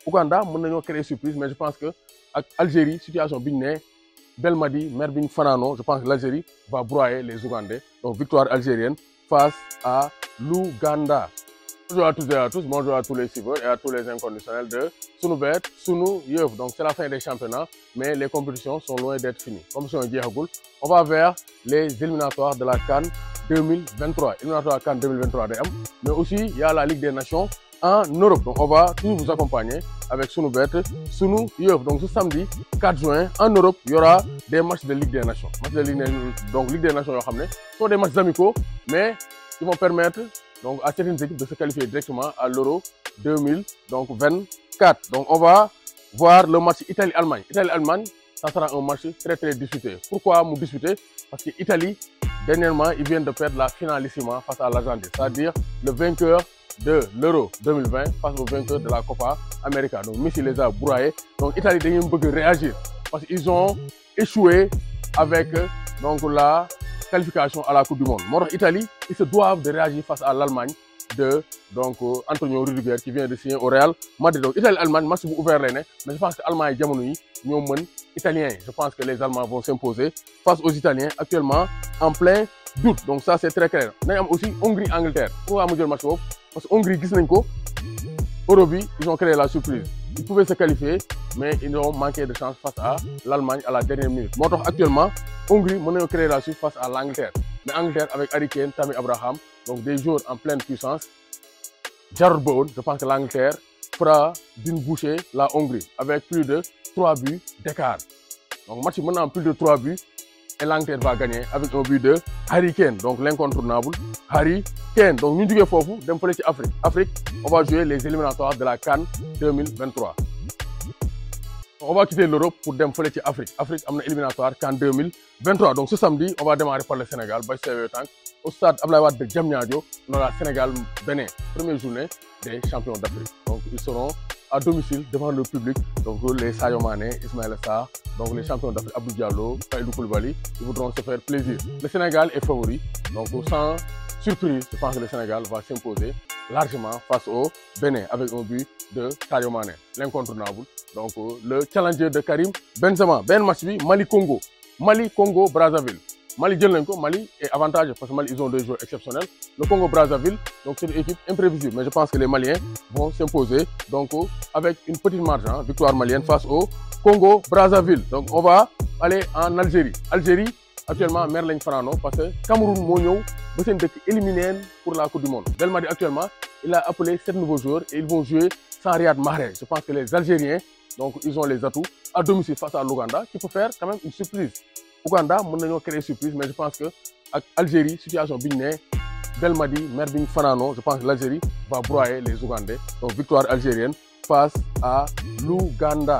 Ouganda mën nañoo créer surprise mais je pense que ak Algérie situation bi ñu ne Belmadi mer bi ñu fanaanoo je pense que l'Algérie va broyer les Ougandais donc victoire algérienne face à l'Ouganda. Bonjour à toutes et à tous, bonjour à tous les suiveurs et à tous les inconditionnels de Sunubet, Sunu Yeuf. Donc c'est la fin des championnats, mais les compétitions sont loin d'être finies. Comme si on dit on va vers les éliminatoires de la CAN 2023. Éliminatoire CAN 2023 DM, mais aussi il y a la Ligue des Nations en Europe. Donc on va toujours vous accompagner avec Sunubet, Sunu Yeuf. Donc ce samedi 4 juin, en Europe, il y aura des matchs de Ligue des Nations. Donc Ligue des Nations, sont des matchs amicaux, mais qui vont permettre donc à certaines équipes de se qualifier directement à l'Euro 2024. Donc on va voir le match Italie-Allemagne. Italie-Allemagne, ça sera un match très disputé. Pourquoi nous disputer? Parce que l'Italie, dernièrement, ils viennent de perdre la finalissima face à l'Argentine. C'est-à-dire le vainqueur de l'Euro 2020 face au vainqueur de la Copa América. Donc Messi les a broyés. Donc l'Italie doit réagir parce qu'ils ont échoué avec donc la qualification à la Coupe du Monde. Italie, ils se doivent de réagir face à l'Allemagne de donc Antonio Rüdiger qui vient de signer au Real Madrid. Donc Italie-Allemagne, match ouvert mais je pense que l'Allemagne est italien. Je pense que les Allemands vont s'imposer face aux Italiens actuellement en plein doute. Donc ça c'est très clair. Nous avons aussi Hongrie-Angleterre. Pourquoi nous avons le match? Parce que Hongrie, Eurobi, ils ont créé la surprise. Ils pouvaient se qualifier, mais ils ont manqué de chance face à l'Allemagne à la dernière minute. Actuellement, Hongrie a créé la surprise face à l'Angleterre. Mais Angleterre avec Harry Kane, Tammy Abraham, donc des joueurs en pleine puissance. Jarrod Bowen, je pense que l'Angleterre fera d'une bouchée la Hongrie avec plus de 3 buts d'écart. Donc match maintenant plus de 3 buts et l'Angleterre va gagner avec un but de Harry Kane, donc l'incontournable Harry Kane. Donc nous devons faire Afrique. Afrique, on va jouer les éliminatoires de la CAN 2023. On va quitter l'Europe pour aller en Afrique. Afrique a un éliminatoire CAN 2023. Donc ce samedi, on va démarrer par le Sénégal, au stade Abdoulaye Wade de Diamniadio, dans la Sénégal-Bénin. Première journée des champions d'Afrique. Donc ils seront à domicile devant le public. Donc les Sadio Mané, Ismaël Sarr, donc les champions d'Afrique, Abdou Diallo, Kalidou Koulibaly, ils voudront se faire plaisir. Le Sénégal est favori. Donc sans surprise, je pense que le Sénégal va s'imposer largement face au Bénin avec un but de Sadio Mané, l'incontournable. Donc le challenger de Karim Benzema. Ben match Mali-Congo. Mali-Congo-Brazzaville. Mali est avantageux parce que Mali ils ont 2 joueurs exceptionnels. Le Congo-Brazzaville, donc c'est une équipe imprévisible. Mais je pense que les Maliens vont s'imposer donc avec une petite marge, victoire malienne face au Congo-Brazzaville. Donc on va aller en Algérie. Algérie, actuellement, Merlin Farano, parce que Cameroun Mogno, vous êtes éliminé pour la Coupe du Monde. Belmadi actuellement, il a appelé 7 nouveaux joueurs et ils vont jouer sans Riyad Mahrez. Je pense que les Algériens, donc ils ont les atouts à domicile face à l'Ouganda, qui peut faire quand même une surprise. Ouganda, nous avons créé une surprise, mais je pense que avec Algérie, situation bien Belmadi, Merbin Fanano, je pense que l'Algérie va broyer les Ougandais. Donc victoire algérienne face à l'Ouganda.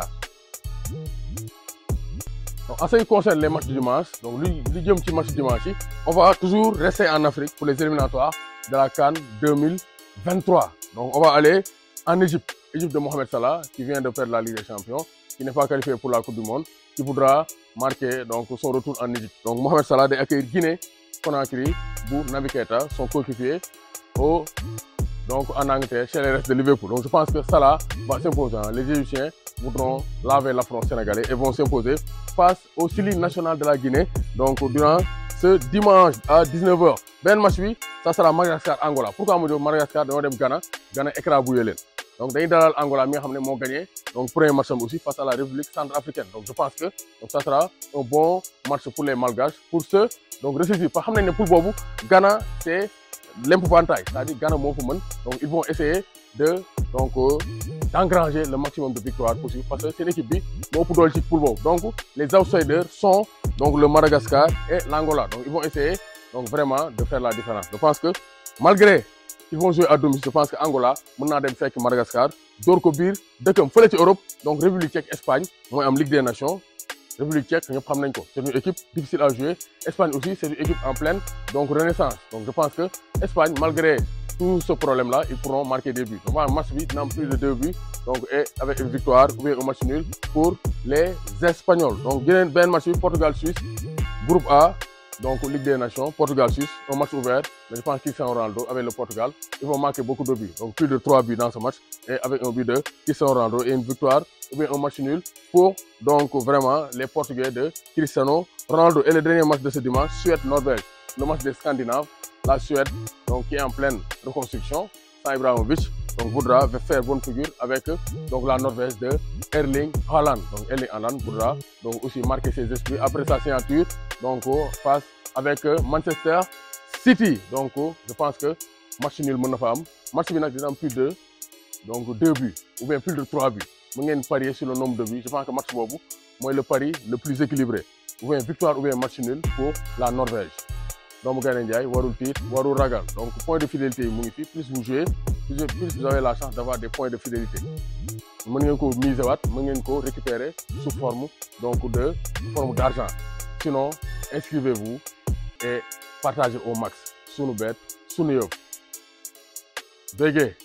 En ce qui concerne les matchs du dimanche, donc le match du dimanche, on va toujours rester en Afrique pour les éliminatoires de la CAN 2023. Donc on va aller en Égypte. Égypte de Mohamed Salah, qui vient de perdre la Ligue des Champions, qui n'est pas qualifié pour la Coupe du Monde, qui voudra marquer donc, son retour en Égypte. Donc Mohamed Salah a accueilli Guinée, Conakry, Bou Naby Keita, son coéquipier, donc en Angleterre, chez les restes de Liverpool. Donc je pense que Salah va s'imposer. Les Égyptiens voudront laver l'affront sénégalais et vont s'imposer face au Sili national de la Guinée. Donc durant ce dimanche à 19h. Ben match, ça sera Madagascar-Angola. Pourquoi on dit Madagascar de Ghana? Ghana écrabouillé. Donc dans Angola, nous avons gagné. Donc premier match aussi face à la République centrafricaine. Donc je pense que ça sera un bon match pour les Malgaches. Pour ceux, donc réciter. Parce que pour Bobo, Ghana c'est l'épouvantail. C'est-à-dire Ghana Mofuman. Donc ils vont essayer de d'engranger le maximum de victoires possible. Parce que c'est l'équipe B, pour Bobo. Donc les outsiders sont donc le Madagascar et l'Angola. Donc ils vont essayer donc vraiment de faire la différence. Je pense que malgré ils vont jouer à domicile, je pense que Angola, maintenant dem fekk Madagascar, Dorko Bir, deuxième fële ci Europe, donc République tchèque, Espagne, moi en Ligue des Nations, République tchèque, c'est une équipe difficile à jouer. Espagne aussi, c'est une équipe en pleine donc renaissance. Donc je pense que Espagne, malgré tout ce problème-là, ils pourront marquer des buts. Donc un match vite, non plus de 2 buts, donc et avec une victoire ou bien un match nul pour les Espagnols. Donc bien match Portugal-Suisse, groupe A. Donc Ligue des Nations, Portugal-Suisse, un match ouvert, mais je pense que Cristiano Ronaldo avec le Portugal, ils vont marquer beaucoup de buts, donc plus de 3 buts dans ce match, et avec un but de Cristiano Ronaldo et une victoire, ou bien un match nul pour donc vraiment les Portugais de Cristiano Ronaldo. Et le dernier match de ce dimanche, Suède-Norvège, le match des Scandinaves, la Suède, donc qui est en pleine reconstruction, sans Ibrahimovic, donc voudra faire bonne figure avec donc la Norvège de Erling Haaland. Donc Erling Haaland voudra donc aussi marquer ses esprits après sa signature donc face avec Manchester City. Donc je pense que match nul mën na fa am match bi nag dina am plus de donc 2 buts ou bien plus de 3 buts. Mën ngeen parier sur le nombre de buts. Je pense que match boobu mooy le pari le plus équilibré. Ou bien victoire ou bien match nul pour la Norvège. doomu Gaynde Njaay warul tiit warul ragal donc point de fidélité yi mu ngi fi plus vous jouez plus vous avez la chance d'avoir des points de fidélité mën ngeen ko miser waat mën ngeen ko récupérer sous forme donc de forme d'argent. Sinon inscrivez-vous et partagez au max sunu bet sunu yëf bégee